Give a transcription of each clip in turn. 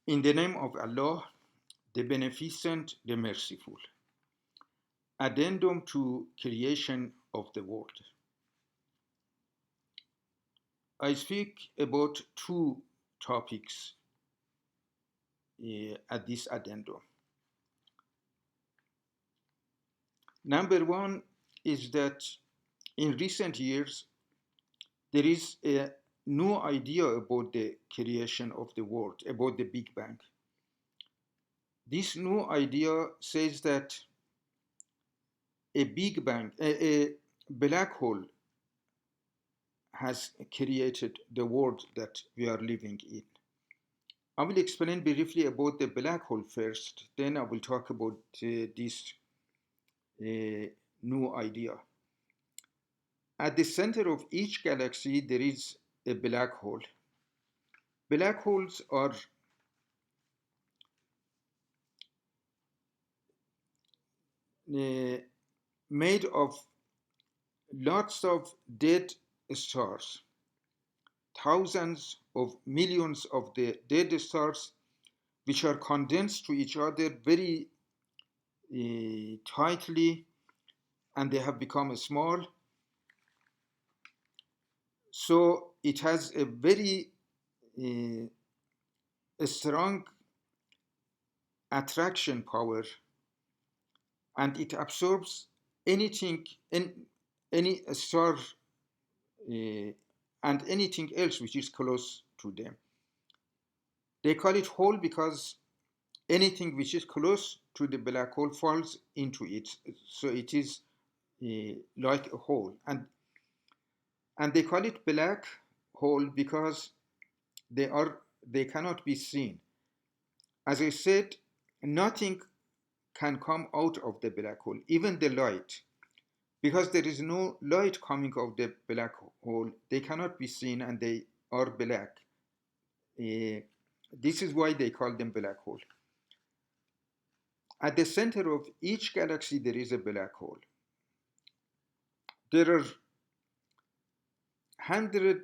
In the name of Allah, the Beneficent, the Merciful. Addendum to creation of the world. I speak about two topics at this addendum. Number one is that in recent years, there is a new idea about the creation of the world, about the Big Bang. This new idea says that a Big Bang, a black hole has created the world that we are living in. I will explain briefly about the black hole first, then I will talk about this new idea. At the center of each galaxy, there is a black hole. Black holes are made of lots of dead stars, thousands of millions of the dead stars, which are condensed to each other very tightly, and they have become small. So it has a very a strong attraction power, and it absorbs anything, any star and anything else which is close to them. They call it hole because anything which is close to the black hole falls into it, so it is like a hole. And they call it black hole because they cannot be seen. As I said, nothing can come out of the black hole, even the light. Because there is no light coming out of the black hole, they cannot be seen and they are black. This is why they call them black hole. At the center of each galaxy, there is a black hole. There are 100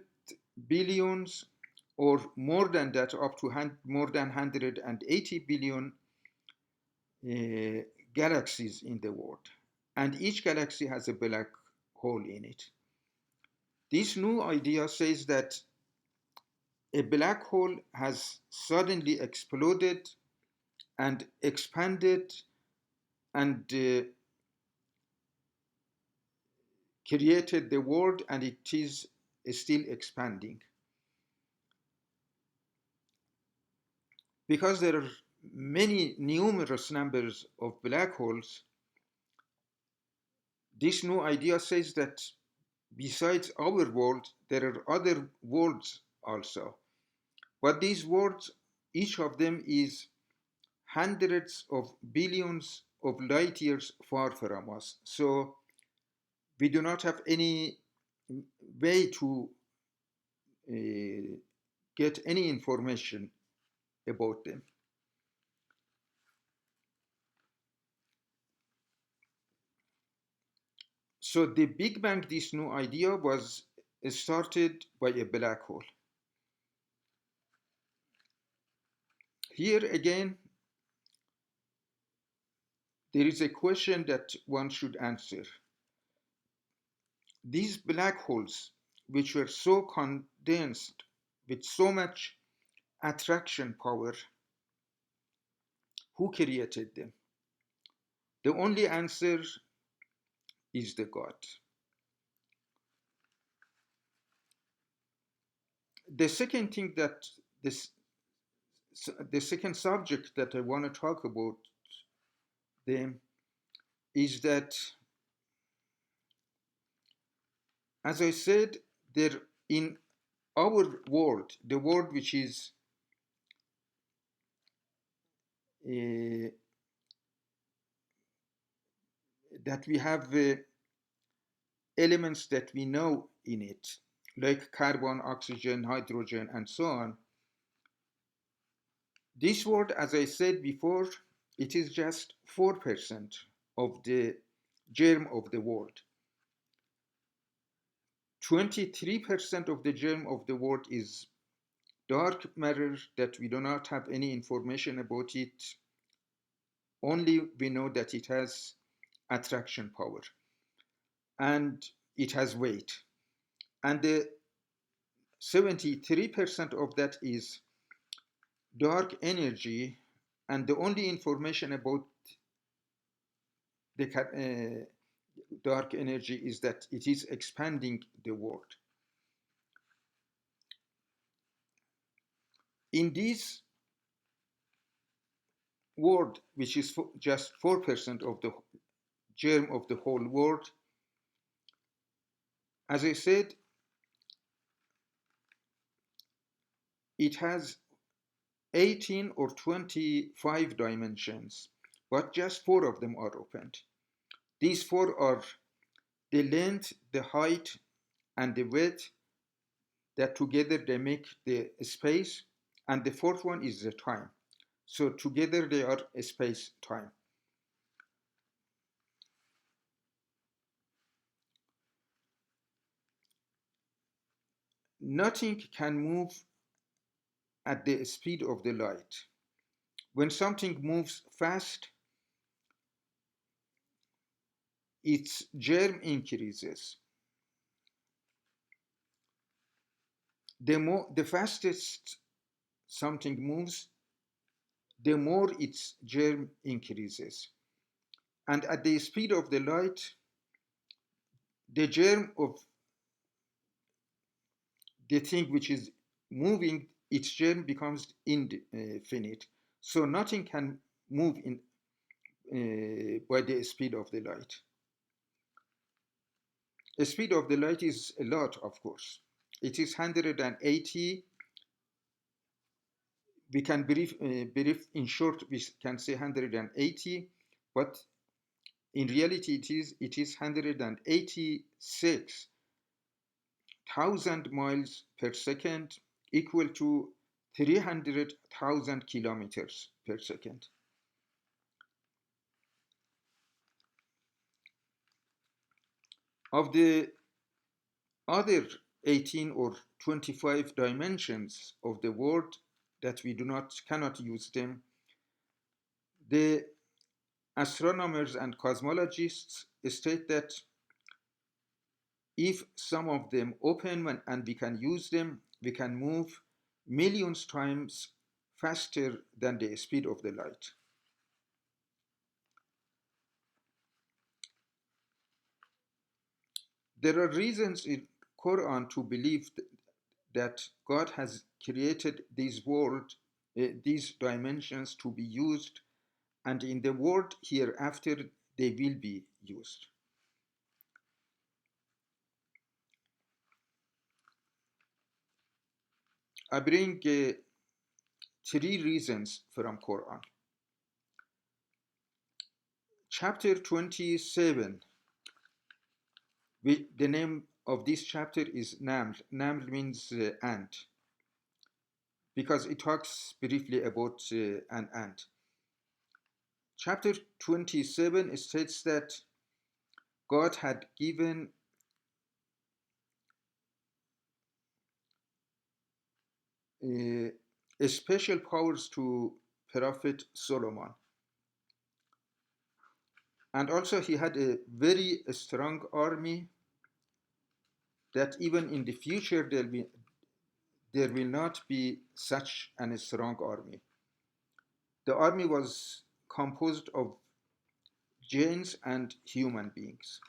billions or more than that, up to more than 180 billion galaxies in the world. And each galaxy has a black hole in it. This new idea says that a black hole has suddenly exploded and expanded and created the world, and it is still expanding. Because there are many numerous numbers of black holes, this new idea says that besides our world, there are other worlds also. But these worlds, each of them is hundreds of billions of light years far from us. So we do not have any way to get any information about them. So the Big Bang, this new idea, was started by a black hole. Here again, there is a question that one should answer. These black holes, which were so condensed with so much attraction power, who created them? The only answer is the God. The second thing that the second subject that I want to talk about them is that, as I said, there in our world, the world which is that we have elements that we know in it, like carbon, oxygen, hydrogen, and so on. This world, as I said before, it is just 4% of the germ of the world. 23% of the germ of the world is Dark matter that we do not have any information about it, only we know that it has attraction power and it has weight. And the 73% of that is dark energy, and the only information about the dark energy is that it is expanding the world. In this world, which is just 4% of the germ of the whole world, as I said, it has 18 or 25 dimensions, but just four of them are opened. These four are the length, the height, and the width, that together they make the space, and the fourth one is the time. So together they are space time. Nothing can move at the speed of the light. When something moves fast, its germ increases. The fastest something moves, the more its germ increases. And at the speed of the light, the germ of the thing which is moving, its germ becomes infinite. So nothing can move by the speed of the light. The speed of the light is a lot, of course. It is 180. We can brief in short, we can say 180, but in reality it is 186,000 miles per second, equal to 300,000 kilometers per second. Of the other 18 or 25 dimensions of the world that we cannot use them, the astronomers and cosmologists state that if some of them open and we can use them, we can move millions times faster than the speed of the light. There are reasons in Quran to believe that God has created this world, these dimensions to be used, and in the world hereafter they will be used. I bring three reasons from Quran. Chapter 27, the name of this chapter is Naml. Naml means ant, because it talks briefly about an ant. Chapter 27 states that God had given special powers to Prophet Solomon. And also he had a very strong army that even in the future there will not be such a strong army. The army was composed of jinns and human beings.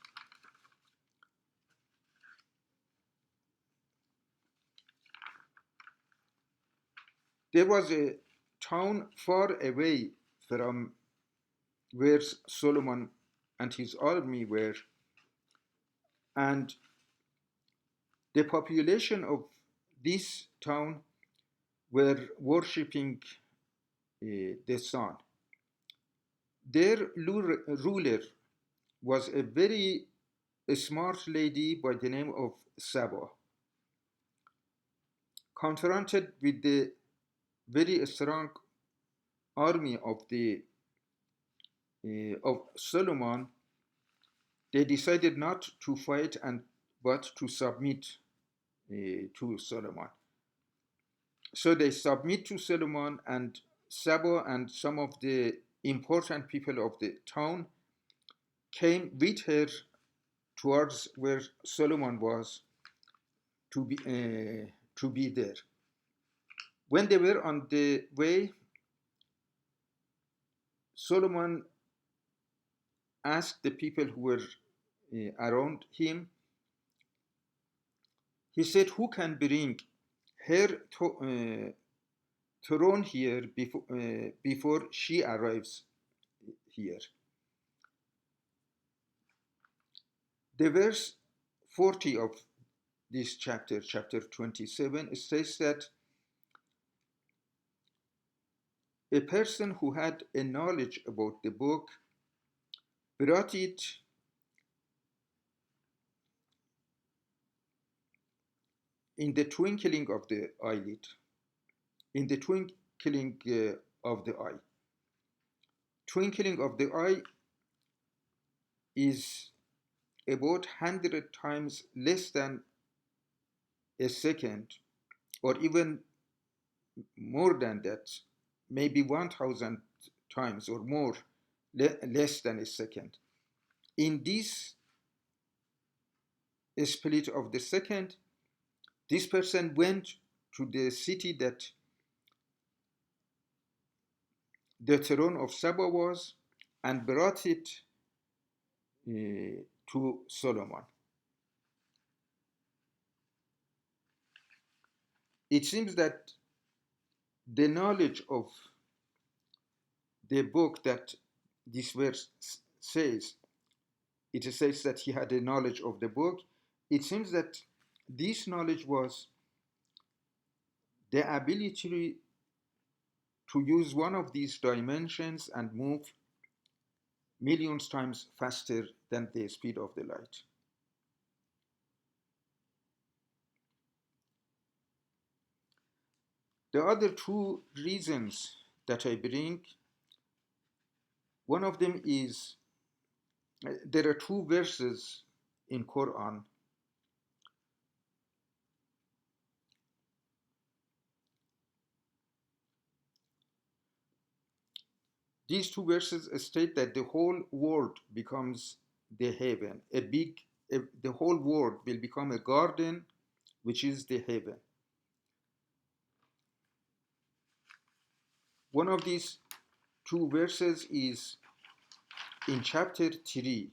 There was a town far away from where Solomon and his army were, and the population of this town were worshipping the sun. Their ruler was a very smart lady by the name of Saba. Confronted with the very strong army of Solomon, they decided not to fight but to submit to Solomon. So they submit to Solomon, and Sabo and some of the important people of the town came with her towards where Solomon was to be there. When they were on the way, Solomon asked the people who were around him. He said, "Who can bring her throne here before she arrives here?" The verse 40 of this chapter, chapter 27, says that a person who had a knowledge about the book brought it in the twinkling of the eyelid, in the twinkling of the eye. Twinkling of the eye is about 100 times less than a second, or even more than that, maybe 1,000 times or more, less than a second. In this split of the second, this person went to the city that the throne of Saba was and brought it to Solomon. It seems that the knowledge of the book that this verse says, it says that he had a knowledge of the book. It seems that this knowledge was the ability to use one of these dimensions and move millions times faster than the speed of the light. The other two reasons that I bring, one of them is there are two verses in Quran. These two verses state that the whole world becomes the heaven. The whole world will become a garden, which is the heaven. One of these two verses is in chapter 3,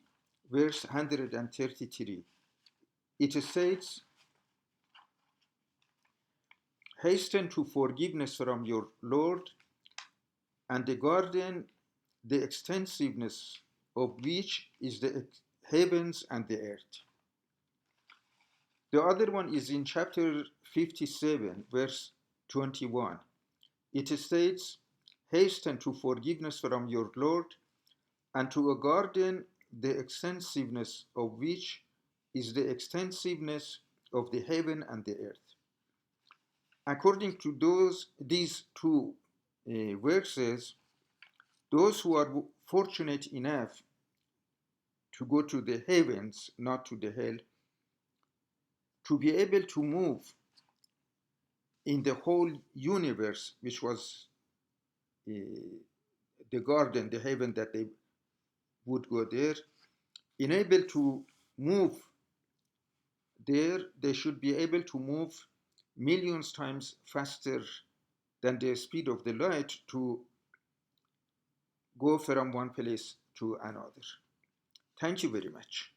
verse 133. It states, "Hasten to forgiveness from your Lord, and the garden, the extensiveness of which is the heavens and the earth." The other one is in chapter 57, verse 21. It states, "Hasten to forgiveness from your Lord, and to a garden, the extensiveness of which is the extensiveness of the heaven and the earth." According to these two verses, those who are fortunate enough to go to the heavens, not to the hell, to be able to move in the whole universe, which was uh, the garden, the heaven that they would go there, enabled to move there, they should be able to move millions times faster than the speed of the light to go from one place to another. Thank you very much.